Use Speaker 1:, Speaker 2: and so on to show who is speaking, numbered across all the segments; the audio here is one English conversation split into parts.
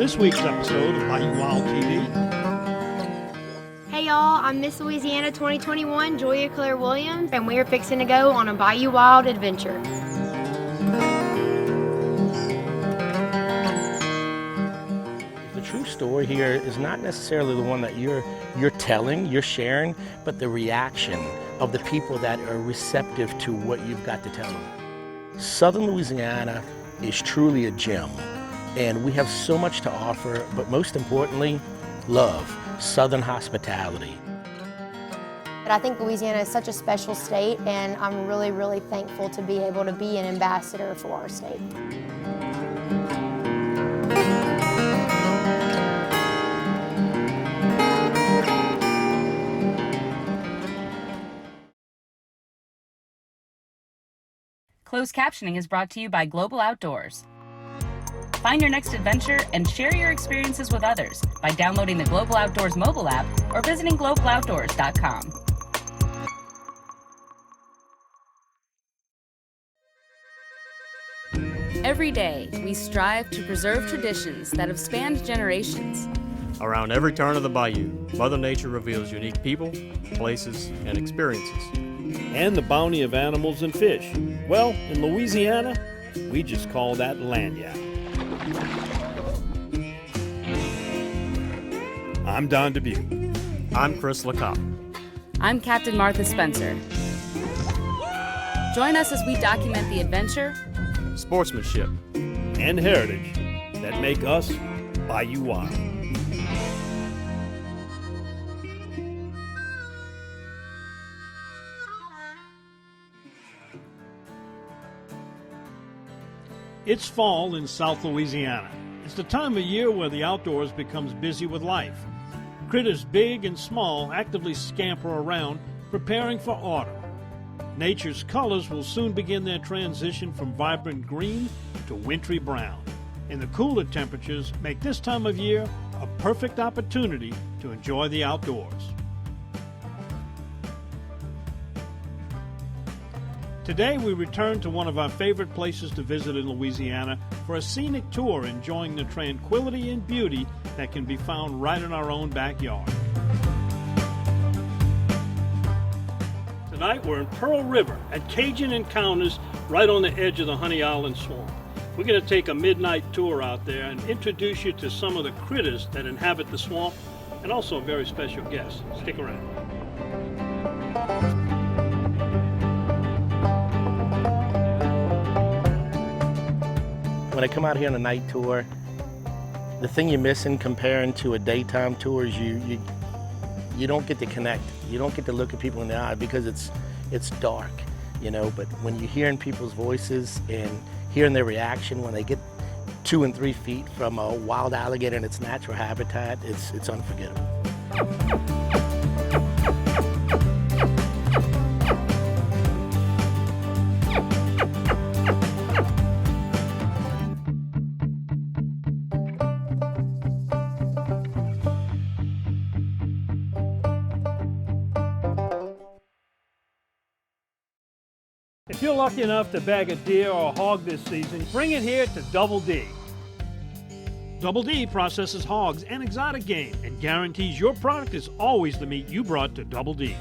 Speaker 1: this week's episode of Bayou Wild TV.
Speaker 2: Hey y'all, I'm Miss Louisiana 2021, Julia Claire Williams, and we're fixing to go on a Bayou Wild adventure.
Speaker 3: The true story here is not necessarily the one that you're telling, you're sharing, but the reaction of the people that are receptive to what you've got to tell them. Southern Louisiana is truly a gem, and we have so much to offer, but most importantly, love, Southern hospitality.
Speaker 2: But I think Louisiana is such a special state, and I'm really, really thankful to be able to be an ambassador for our state.
Speaker 4: Closed captioning is brought to you by Global Outdoors. Find your next adventure and share your experiences with others by downloading the Global Outdoors mobile app or visiting globaloutdoors.com. Every day, we strive to preserve traditions that have spanned generations.
Speaker 5: Around every turn of the bayou, Mother Nature reveals unique people, places, and experiences.
Speaker 1: And the bounty of animals and fish. Well, in Louisiana, we just call that lagniappe. I'm Don Dubuque.
Speaker 5: I'm Chris LeCoq.
Speaker 4: I'm Captain Martha Spencer. Join us as we document the adventure,
Speaker 5: Sportsmanship,
Speaker 1: And heritage that make us Bayou Wild. It's fall in South Louisiana. It's the time of year where the outdoors becomes busy with life. Critters big and small actively scamper around, preparing for autumn. Nature's colors will soon begin their transition from vibrant green to wintry brown. And the cooler temperatures make this time of year a perfect opportunity to enjoy the outdoors. Today we return to one of our favorite places to visit in Louisiana for a scenic tour enjoying the tranquility and beauty that can be found right in our own backyard. Tonight we're in Pearl River at Cajun Encounters right on the edge of the Honey Island Swamp. We're going to take a midnight tour out there and introduce you to some of the critters that inhabit the swamp and also a very special guest. Stick around.
Speaker 3: When I come out here on a night tour, the thing you're missing comparing to a daytime tour is you don't get to connect. You don't get to look at people in the eye because it's dark, you know. But when you're hearing people's voices and hearing their reaction when they get 2 and 3 feet from a wild alligator in its natural habitat, it's unforgettable.
Speaker 1: If you're lucky enough to bag a deer or a hog this season, bring it here to Double D. Double D processes hogs and exotic game and guarantees your product is always the meat you brought to Double D.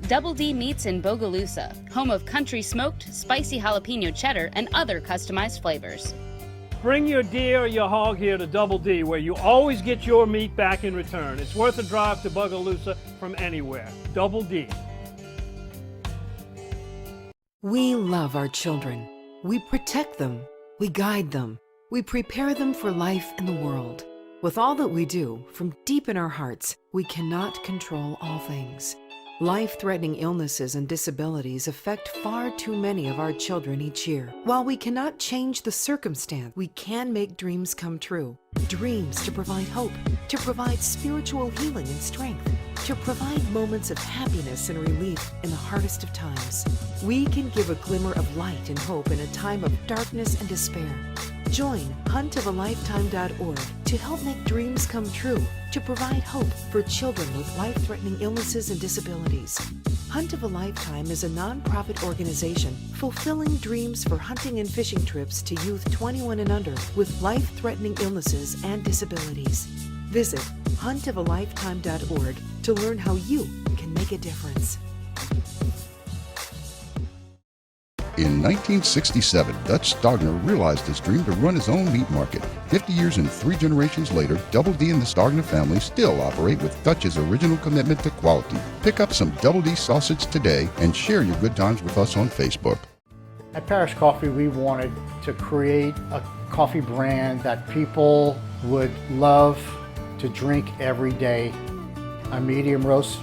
Speaker 4: Double D Meats in Bogalusa, home of country smoked, spicy jalapeno cheddar, and other customized flavors.
Speaker 1: Bring your deer or your hog here to Double D, where you always get your meat back in return. It's worth a drive to Bogalusa from anywhere. Double D.
Speaker 6: We love our children. We protect them. We guide them. We prepare them for life in the world. With all that we do, from deep in our hearts, we cannot control all things. Life-threatening illnesses and disabilities affect far too many of our children each year. While we cannot change the circumstance, we can make dreams come true. Dreams to provide hope, to provide spiritual healing and strength, to provide moments of happiness and relief in the hardest of times. We can give a glimmer of light and hope in a time of darkness and despair. Join huntofolifetime.org to to help make dreams come true, to provide hope for children with life-threatening illnesses and disabilities. Hunt of a Lifetime is a non-profit organization fulfilling dreams for hunting and fishing trips to youth 21 and under with life-threatening illnesses and disabilities. Visit huntofalifetime.org to learn how you can make a difference.
Speaker 7: In 1967, Dutch Stogner realized his dream to run his own meat market. 50 years and 3 generations later, Double D and the Stogner family still operate with Dutch's original commitment to quality. Pick up some Double D sausage today and share your good times with us on Facebook.
Speaker 8: At Parish Coffee, we wanted to create a coffee brand that people would love to drink every day. Our medium roasts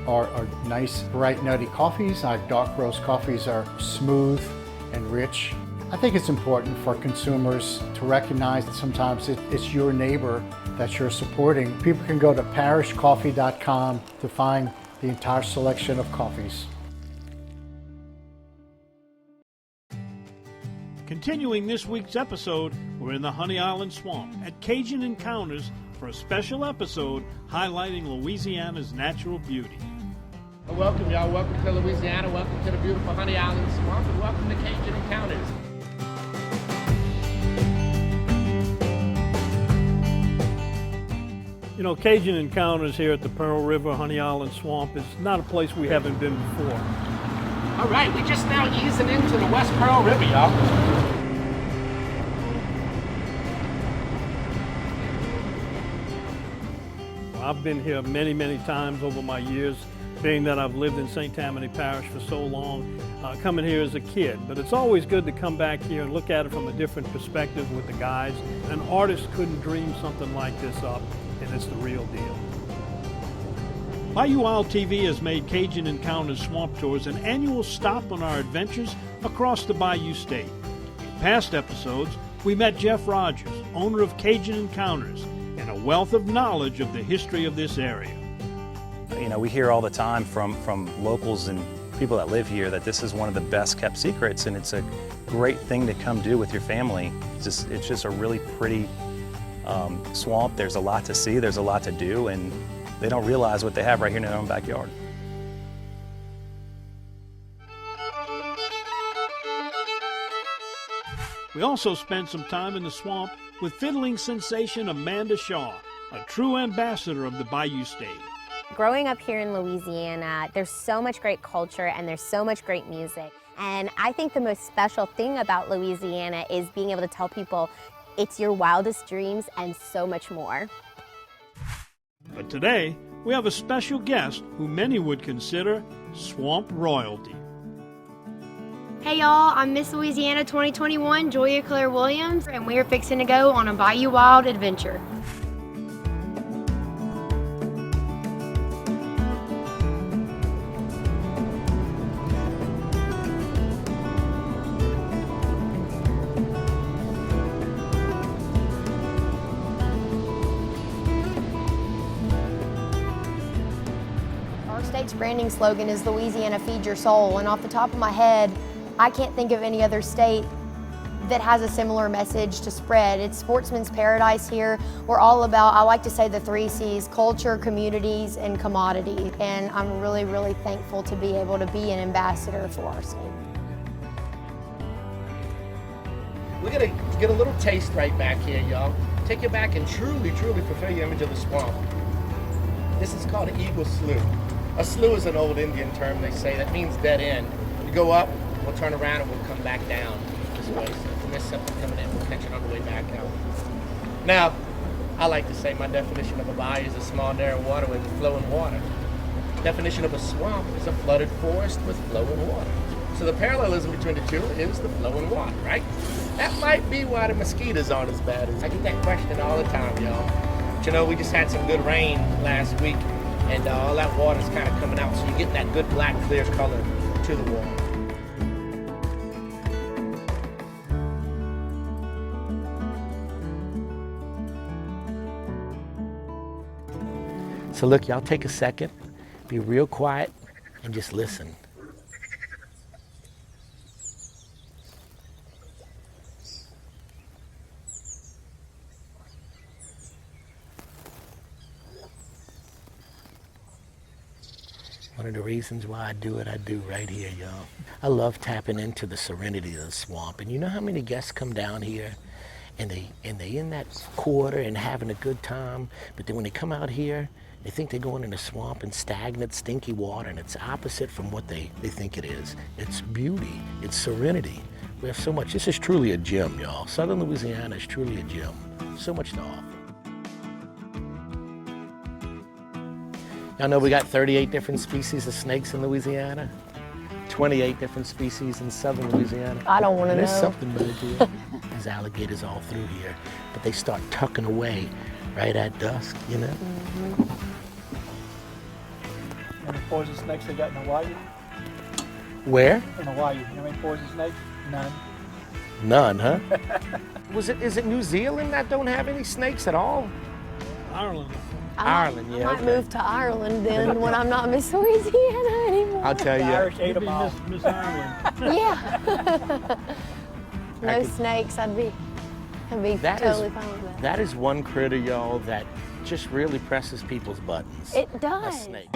Speaker 8: are nice, bright, nutty coffees. Our dark roast coffees are smooth and rich. I think it's important for consumers to recognize that sometimes it's your neighbor that you're supporting. People can go to parishcoffee.com to find the entire selection of coffees.
Speaker 1: Continuing this week's episode, we're in the Honey Island Swamp at Cajun Encounters for a special episode highlighting Louisiana's natural beauty.
Speaker 3: Welcome, y'all. Welcome to Louisiana. Welcome to the beautiful Honey Island Swamp, and welcome to Cajun Encounters.
Speaker 1: You know, Cajun Encounters here at the Pearl River, Honey Island Swamp is not a place we haven't been before.
Speaker 3: All right, we're just now easing into the West Pearl River, y'all.
Speaker 1: I've been here many, many times over my years, being that I've lived in St. Tammany Parish for so long, coming here as a kid. But it's always good to come back here and look at it from a different perspective with the guides. An artist couldn't dream something like this up, and it's the real deal. Bayou TV has made Cajun Encounters Swamp Tours an annual stop on our adventures across the Bayou State. In past episodes, we met Jeff Rogers, owner of Cajun Encounters, and a wealth of knowledge of the history of this area.
Speaker 9: You know, we hear all the time from locals and people that live here that this is one of the best kept secrets, and it's a great thing to come do with your family. It's just a really pretty swamp. There's a lot to see, there's a lot to do, and they don't realize what they have right here in their own backyard.
Speaker 1: We also spent some time in the swamp with fiddling sensation Amanda Shaw, a true ambassador of the Bayou State.
Speaker 10: Growing up here in Louisiana, there's so much great culture and there's so much great music. And I think the most special thing about Louisiana is being able to tell people it's your wildest dreams and so much more.
Speaker 1: But today, we have a special guest who many would consider swamp royalty.
Speaker 2: Hey y'all, I'm Miss Louisiana 2021, Joya Claire Williams, and we're fixing to go on a Bayou Wild adventure. Our state's branding slogan is Louisiana Feed Your Soul, and off the top of my head, I can't think of any other state that has a similar message to spread. It's sportsman's paradise here. We're all about, I like to say, the 3 C's: culture, communities, and commodity. And I'm really, really thankful to be able to be an ambassador for our state.
Speaker 3: We're gonna get a little taste right back here, y'all. Take you back and truly, truly fulfill your image of the swamp. This is called an eagle slough. A slough is an old Indian term, they say, that means dead end. You go up, we'll turn around and we'll come back down this way. So if we miss something coming in, we'll catch it on the way back out. Now, I like to say my definition of a bayou is a small, narrow waterway with flowing water. Definition of a swamp is a flooded forest with flowing water. So the parallelism between the two is the flowing water, right? That might be why the mosquitoes aren't as bad. I get that question all the time, y'all. But you know, we just had some good rain last week, and all that water's kind of coming out, so you're getting that good black, clear color to the water. So look, y'all take a second, be real quiet, and just listen. One of the reasons why I do right here, y'all. I love tapping into the serenity of the swamp. And you know how many guests come down here and they in that quarter and having a good time, but then when they come out here, they think they're going in a swamp and stagnant, stinky water, and it's opposite from what they think it is. It's beauty, it's serenity. We have so much. This is truly a gem, y'all. Southern Louisiana is truly a gem. So much to offer. Y'all know we got 38 different species of snakes in Louisiana, 28 different species in Southern Louisiana.
Speaker 2: I don't want to know.
Speaker 3: There's something right here. There's alligators all through here, but they start tucking away right at dusk, you know?
Speaker 2: Mm-hmm.
Speaker 11: Any poison snakes they got in Hawaii?
Speaker 3: Where?
Speaker 11: In Hawaii. You know any poison snakes? None.
Speaker 3: None, huh? Is it New Zealand that don't have any snakes at all?
Speaker 1: Ireland.
Speaker 3: Ireland, yeah.
Speaker 2: I might move to Ireland then when I'm not Miss Louisiana anymore.
Speaker 3: I'll tell you.
Speaker 11: The Irish ate them all.
Speaker 1: Miss Ireland.
Speaker 2: Yeah. No snakes. I'd be totally fine with that.
Speaker 3: That is one critter, y'all, that just really presses people's buttons.
Speaker 2: It
Speaker 3: A
Speaker 2: does.
Speaker 3: snake.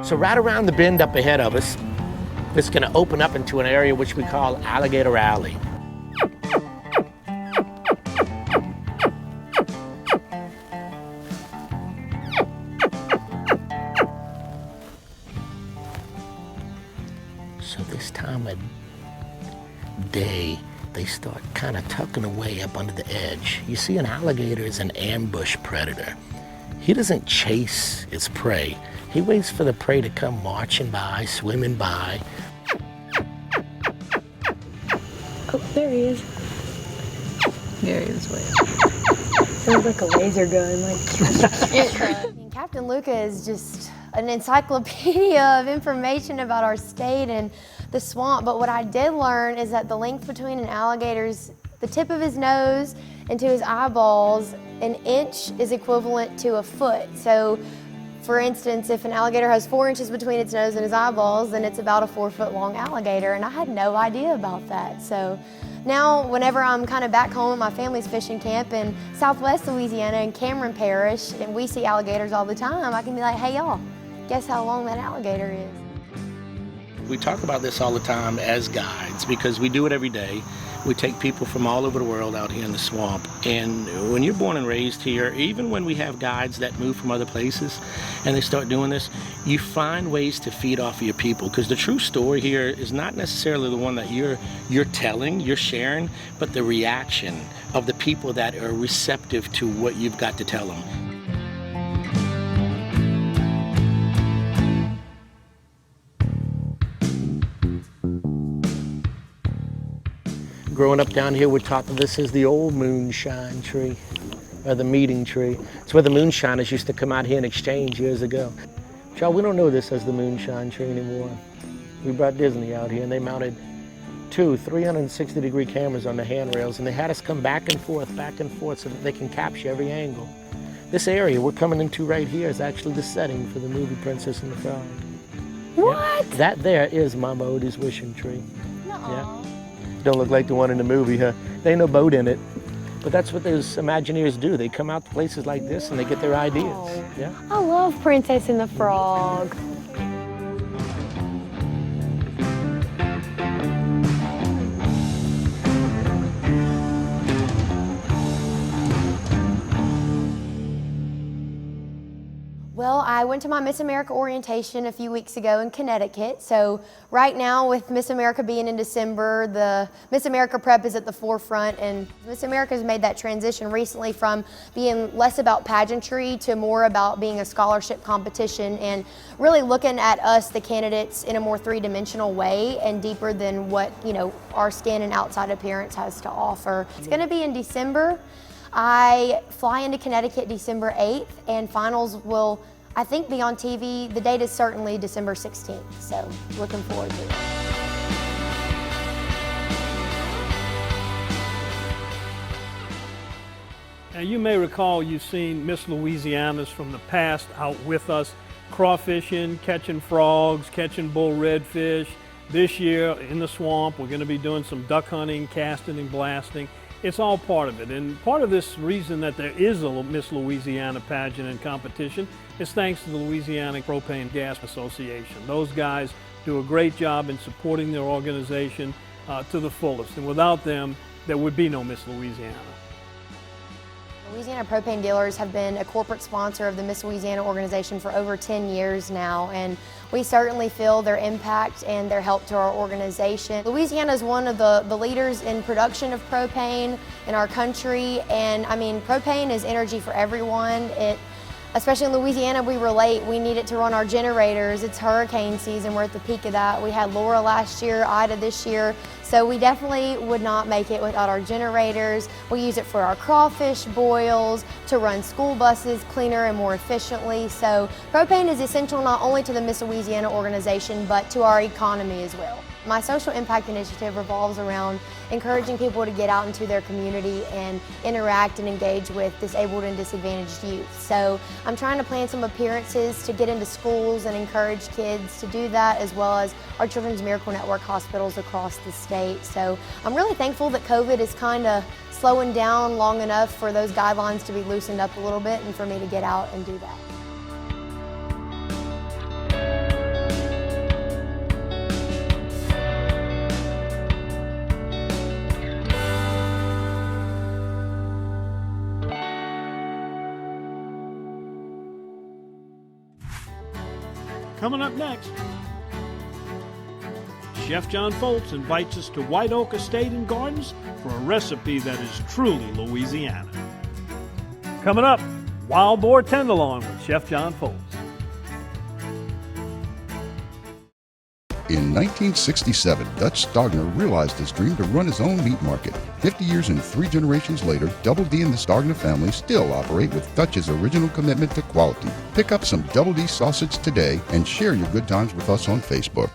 Speaker 3: So right around the bend up ahead of us, it's going to open up into an area which we call Alligator Alley. So this time of day, they start kind of tucking away up under the edge. You see, an alligator is an ambush predator. He doesn't chase its prey. He waits for the prey to come marching by, swimming by.
Speaker 2: Oh, there he is.
Speaker 12: There he is.
Speaker 2: Sounds like a laser gun. Captain Luca is just an encyclopedia of information about our state and the swamp. But what I did learn is that the length between an alligator's, the tip of his nose and to his eyeballs, an inch is equivalent to a foot. So, for instance, if an alligator has 4 inches between its nose and his eyeballs, then it's about a 4-foot-long alligator, and I had no idea about that. So now, whenever I'm kind of back home at my family's fishing camp in Southwest Louisiana in Cameron Parish, and we see alligators all the time, I can be like, hey y'all, guess how long that alligator is?
Speaker 3: We talk about this all the time as guides because we do it every day. We take people from all over the world out here in the swamp. And when you're born and raised here, even when we have guides that move from other places and they start doing this, you find ways to feed off of your people, because the true story here is not necessarily the one that you're telling, you're sharing, but the reaction of the people that are receptive to what you've got to tell them. Growing up down here, we're taught that this is the old moonshine tree, or the meeting tree. It's where the moonshiners used to come out here and exchange years ago. Y'all, we don't know this as the moonshine tree anymore. We brought Disney out here and they mounted 2 360-degree cameras on the handrails, and they had us come back and forth so that they can capture every angle. This area we're coming into right here is actually the setting for the movie Princess and the Frog.
Speaker 2: What?
Speaker 3: Yep. That there is Mama Odie's wishing tree.
Speaker 2: Nuh-uh.
Speaker 3: Yeah. Don't look like the one in the movie, huh? There ain't no boat in it. But that's what those Imagineers do. They come out to places like this and they get their ideas. Yeah.
Speaker 2: I love Princess and the Frog. Well, I went to my Miss America orientation a few weeks ago in Connecticut. So right now, with Miss America being in December, the Miss America prep is at the forefront, and Miss America has made that transition recently from being less about pageantry to more about being a scholarship competition and really looking at us, the candidates, in a more three-dimensional way and deeper than what, our skin and outside appearance has to offer. It's going to be in December. I fly into Connecticut December 8th, and finals will, I think, be on TV. The date is certainly December 16th, so looking forward to it.
Speaker 1: Now, you may recall you've seen Miss Louisianas from the past out with us, crawfishing, catching frogs, catching bull redfish, This year in the swamp, we're going to be doing some duck hunting, casting and blasting. It's all part of it. And part of this reason that there is a Miss Louisiana pageant and competition is thanks to the Louisiana Propane Gas Association. Those guys do a great job in supporting their organization to the fullest. And without them, there would be no Miss Louisiana.
Speaker 2: Louisiana Propane Dealers have been a corporate sponsor of the Miss Louisiana organization for over 10 years now, and we certainly feel their impact and their help to our organization. Louisiana is one of the leaders in production of propane in our country, and I mean, propane is energy for everyone. Especially in Louisiana, we relate. We need it to run our generators. It's hurricane season. We're at the peak of that. We had Laura last year, Ida this year. So we definitely would not make it without our generators. We use it for our crawfish boils, to run school buses cleaner and more efficiently. So propane is essential not only to the Miss Louisiana organization, but to our economy as well. My social impact initiative revolves around encouraging people to get out into their community and interact and engage with disabled and disadvantaged youth. So I'm trying to plan some appearances to get into schools and encourage kids to do that, as well as our Children's Miracle Network hospitals across the state. So I'm really thankful that COVID is kind of slowing down long enough for those guidelines to be loosened up a little bit and for me to get out and do that.
Speaker 1: Coming up next, Chef John Folse invites us to White Oak Estate and Gardens for a recipe that is truly Louisiana. Coming up, wild boar tenderloin with Chef John Folse.
Speaker 7: In 1967, Dutch Stogner realized his dream to run his own meat market. 50 years and 3 generations later, Double D and the Stogner family still operate with Dutch's original commitment to quality. Pick up some Double D sausage today and share your good times with us on Facebook.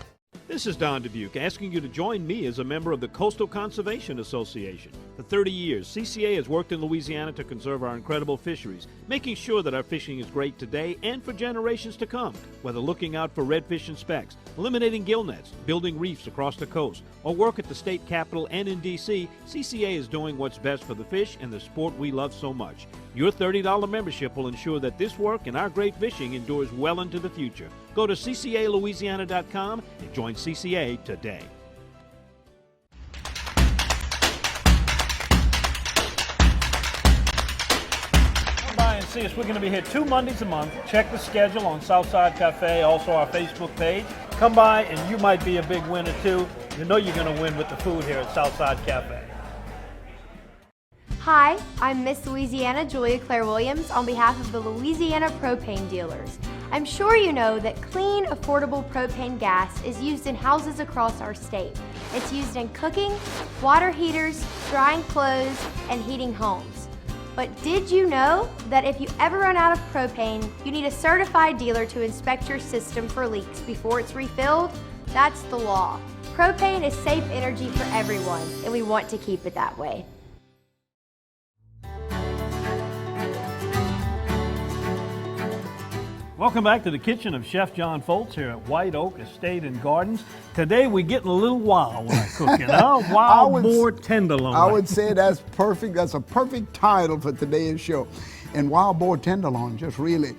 Speaker 1: This is Don Dubuque asking you to join me as a member of the Coastal Conservation Association. For 30 years, CCA has worked in Louisiana to conserve our incredible fisheries, making sure that our fishing is great today and for generations to come. Whether looking out for redfish and specks, eliminating gill nets, building reefs across the coast, or work at the state capitol and in D.C., CCA is doing what's best for the fish and the sport we love so much. Your $30 membership will ensure that this work and our great fishing endures well into the future. Go to ccalouisiana.com and join CCA today. Come by and see us. We're going to be here 2 Mondays a month. Check the schedule on Southside Cafe, also our Facebook page. Come by and you might be a big winner too. You know you're going to win with the food here at Southside Cafe.
Speaker 2: Hi, I'm Miss Louisiana Julia Claire Williams on behalf of the Louisiana Propane Dealers. I'm sure you know that clean, affordable propane gas is used in houses across our state. It's used in cooking, water heaters, drying clothes, and heating homes. But did you know that if you ever run out of propane, you need a certified dealer to inspect your system for leaks before it's refilled? That's the law. Propane is safe energy for everyone, and we want to keep it that way.
Speaker 1: Welcome back to the kitchen of Chef John Folse here at White Oak Estate and Gardens. Today we're getting a little wild when I cook it, huh? Wild boar tenderloin.
Speaker 13: I would say that's perfect. That's a perfect title for today's show. And wild boar tenderloin, just really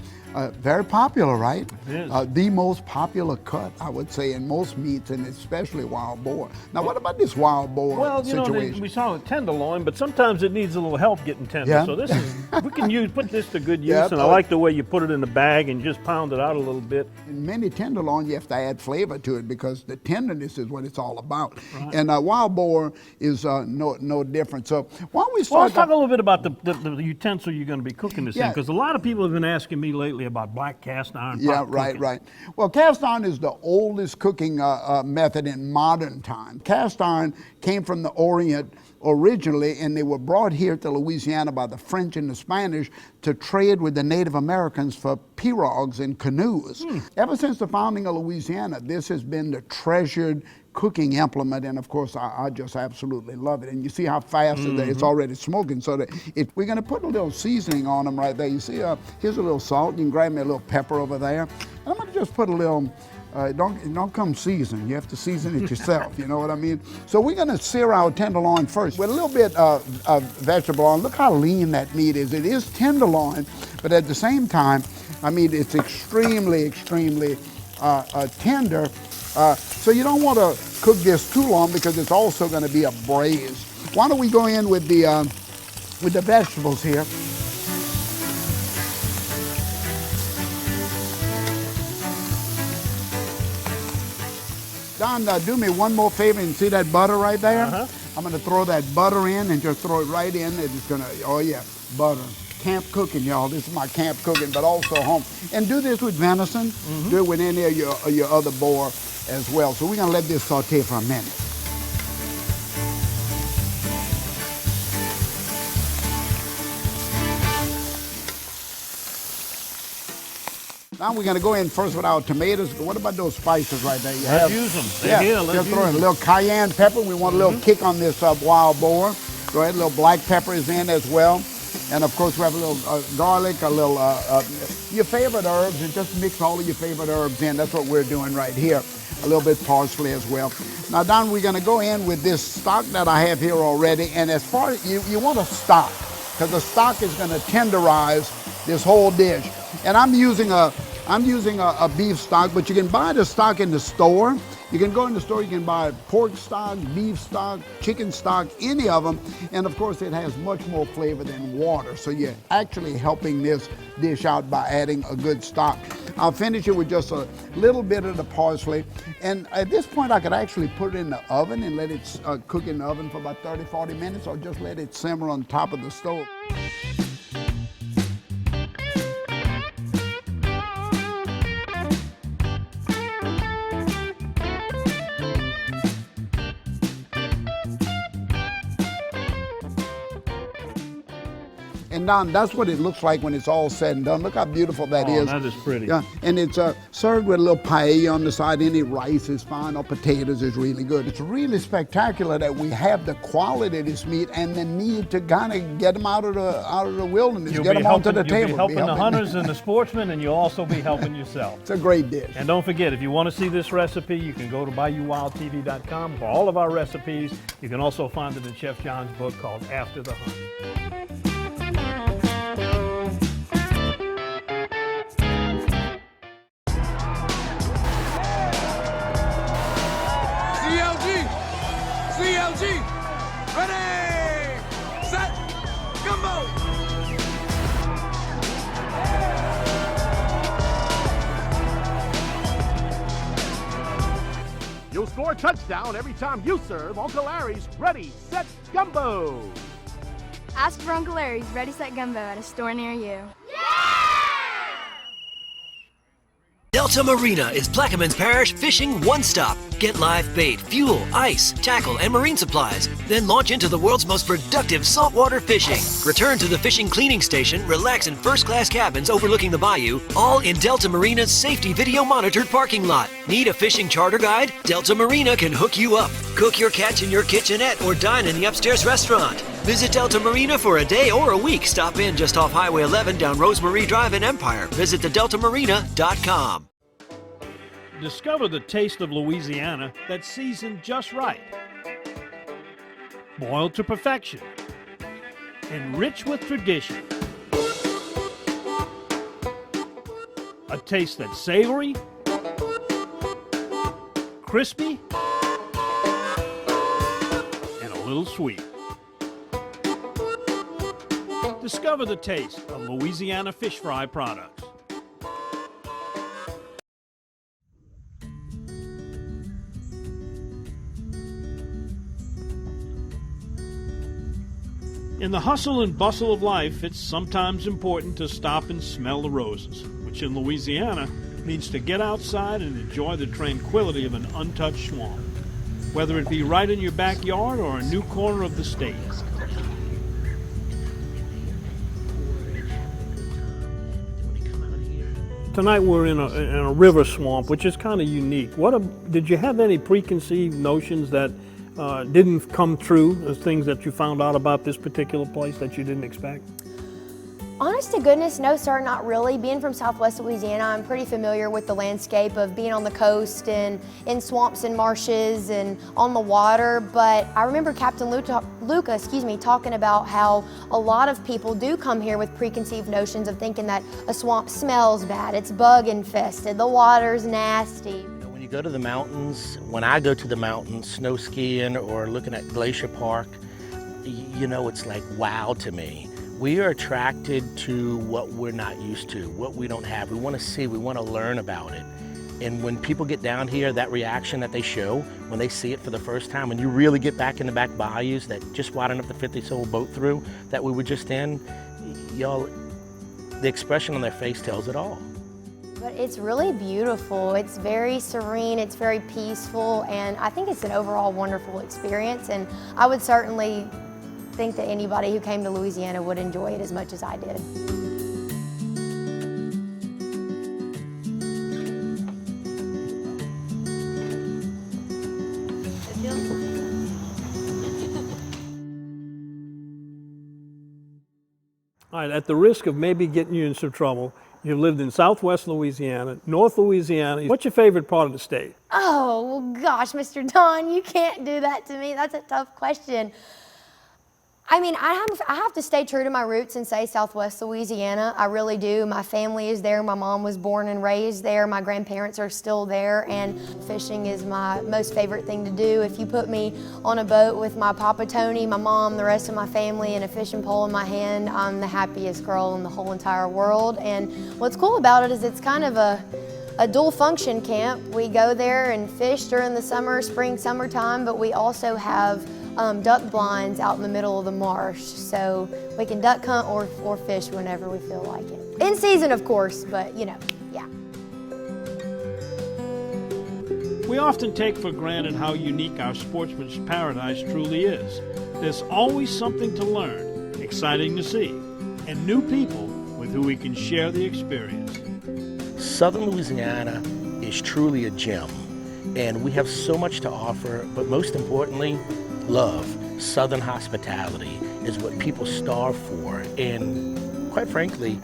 Speaker 13: very popular, right?
Speaker 1: It is.
Speaker 13: The most popular cut, I would say, in most meats, and especially wild boar. Now, what about this wild boar situation?
Speaker 1: We saw it tenderloin, but sometimes it needs a little help getting tender.
Speaker 13: Yeah.
Speaker 1: So this is, we can put this to good use,
Speaker 13: Yeah,
Speaker 1: and I like the way you put it in the bag and just pound it out a little bit.
Speaker 13: In many tenderloin, you have to add flavor to it because the tenderness is what it's all about.
Speaker 1: Right.
Speaker 13: And wild boar is no different. So why don't we
Speaker 1: Well, let's
Speaker 13: start?
Speaker 1: talk a little bit about the utensil you're going to be cooking this in,
Speaker 13: Yeah.
Speaker 1: because a lot of people have been asking me lately about black cast iron pot
Speaker 13: Yeah,
Speaker 1: cooking.
Speaker 13: right. Well, cast iron is the oldest cooking method in modern time. Cast iron came from the Orient originally, and they were brought here to Louisiana by the French and the Spanish to trade with the Native Americans for pirogues and canoes. Ever since the founding of Louisiana, this has been the treasured cooking implement, and of course I just absolutely love it. And you see how fast it's already smoking. So that we're going to put a little seasoning on them right there. You see, here's a little salt. You can grab me a little pepper over there. And I'm going to just put a little It don't come seasoned. You have to season it yourself, you know what I mean? So we're gonna sear our tenderloin first with a little bit of vegetable oil. Look how lean that meat is. It is tenderloin, but at the same time, I mean, it's extremely, extremely tender. So you don't want to cook this too long because it's also gonna be a braise. Why don't we go in with the vegetables here? Don, do me one more favor and see that butter right there? I'm gonna throw that butter in and just throw it right in. It's gonna, oh yeah, butter. Camp cooking, y'all. This is my camp cooking, but also home. And do this with venison. Do it with any of your other boar as well. So we're gonna let this saute for a minute. Now we're gonna go in first with our tomatoes. What about those spices right there?
Speaker 1: Let's use them.
Speaker 13: Let's throw in a little cayenne pepper. We want a little kick on this wild boar. Go ahead, a little black pepper is in as well. And of course we have a little garlic, a little, your favorite herbs, and just mix all of your favorite herbs in. That's what we're doing right here. A little bit parsley as well. Now Don, we're gonna go in with this stock that I have here already. And as far as, you want a stock, because the stock is gonna tenderize this whole dish. And I'm using a beef stock, but you can buy the stock in the store. You can go in the store, you can buy pork stock, beef stock, chicken stock, any of them. And of course, it has much more flavor than water. So you're actually helping this dish out by adding a good stock. I'll finish it with just a little bit of the parsley. And at this point, I could actually put it in the oven and let it cook in the oven for about 30, 40 minutes, or just let it simmer on top of the stove. And Don, that's what it looks like when it's all said and done. Look how beautiful that is.
Speaker 1: That is pretty.
Speaker 13: Yeah, and it's served with a little paella on the side. Any rice is fine, or potatoes is really good. It's really spectacular that we have the quality of this meat and the need to kind of get them out of the wilderness, get them onto the table.
Speaker 1: You'll be helping the hunters and the sportsmen, and you'll also be helping yourself.
Speaker 13: It's a great dish.
Speaker 1: And don't forget, if you want to see this recipe, you can go to BayouWildTV.com for all of our recipes. You can also find it in Chef John's book called After the Hunt.
Speaker 14: Ready, set, gumbo!
Speaker 15: You'll score a touchdown every time you serve Uncle Larry's Ready, Set, Gumbo.
Speaker 16: Ask for Uncle Larry's Ready, Set, Gumbo at a store near you.
Speaker 17: Delta Marina is Plaquemines Parish fishing one-stop. Get live bait, fuel, ice, tackle, and marine supplies. Then launch into the world's most productive saltwater fishing. Return to the fishing cleaning station, relax in first-class cabins overlooking the bayou, all in Delta Marina's safety video-monitored parking lot. Need a fishing charter guide? Delta Marina can hook you up. Cook your catch in your kitchenette or dine in the upstairs restaurant. Visit Delta Marina for a day or a week. Stop in just off Highway 11 down Rosemarie Drive in Empire. Visit thedeltamarina.com.
Speaker 1: Discover the taste of Louisiana that's seasoned just right. Boiled to perfection. Enriched with tradition. A taste that's savory, crispy, and a little sweet. Discover the taste of Louisiana fish fry products. In the hustle and bustle of life, it's sometimes important to stop and smell the roses, which in Louisiana means to get outside and enjoy the tranquility of an untouched swamp, whether it be right in your backyard or a new corner of the state. Tonight we're in a river swamp, which is kind of unique. Did you have any preconceived notions that didn't come true as things that you found out about this particular place that you didn't expect?
Speaker 2: Honest to goodness, no sir, not really. Being from Southwest Louisiana, I'm pretty familiar with the landscape of being on the coast and in swamps and marshes and on the water, but I remember Captain Luca, talking about how a lot of people do come here with preconceived notions of thinking that a swamp smells bad, it's bug infested, the water's nasty.
Speaker 3: When you go to the mountains, when I go to the mountains, snow skiing or looking at Glacier Park, you know, it's like wow to me. We are attracted to what we're not used to, what we don't have. We want to see, we want to learn about it. And when people get down here, that reaction that they show when they see it for the first time, when you really get back in the back bayous that just wide enough to fit this whole boat through that we were just in, y'all, the expression on their face tells it all.
Speaker 2: But it's really beautiful. It's very serene, it's very peaceful, and I think it's an overall wonderful experience, and I would certainly think that anybody who came to Louisiana would enjoy it as much as I did.
Speaker 1: All right, at the risk of maybe getting you in some trouble, you've lived in Southwest Louisiana, North Louisiana. What's your favorite part of the state?
Speaker 2: Oh, well, gosh, Mr. Don, you can't do that to me. That's a tough question. I mean, I have to stay true to my roots and say Southwest Louisiana. I really do. My family is there. My mom was born and raised there. My grandparents are still there, and fishing is my most favorite thing to do. If you put me on a boat with my Papa Tony, my mom, the rest of my family, and a fishing pole in my hand, I'm the happiest girl in the whole entire world. And what's cool about it is it's kind of a dual function camp. We go there and fish during the summer, spring, summertime, but we also have duck blinds out in the middle of the marsh, so we can duck hunt or fish whenever we feel like it. In season, of course, but you know, yeah.
Speaker 1: We often take for granted how unique our sportsman's paradise truly is. There's always something to learn, exciting to see, and new people with who we can share the experience.
Speaker 3: Southern Louisiana is truly a gem, and we have so much to offer, but most importantly, love. Southern hospitality is what people starve for, and quite frankly,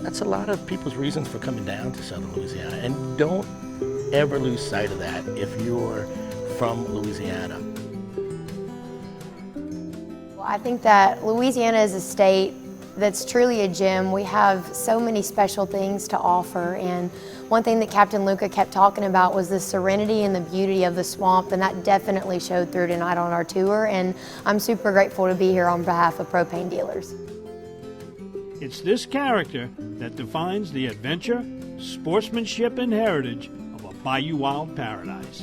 Speaker 3: that's a lot of people's reasons for coming down to Southern Louisiana. And don't ever lose sight of that if you're from Louisiana.
Speaker 2: Well, I think that Louisiana is a state that's truly a gem. We have so many special things to offer, and one thing that Captain Luca kept talking about was the serenity and the beauty of the swamp, and that definitely showed through tonight on our tour, and I'm super grateful to be here on behalf of propane dealers.
Speaker 1: It's this character that defines the adventure, sportsmanship, and heritage of a Bayou Wild paradise.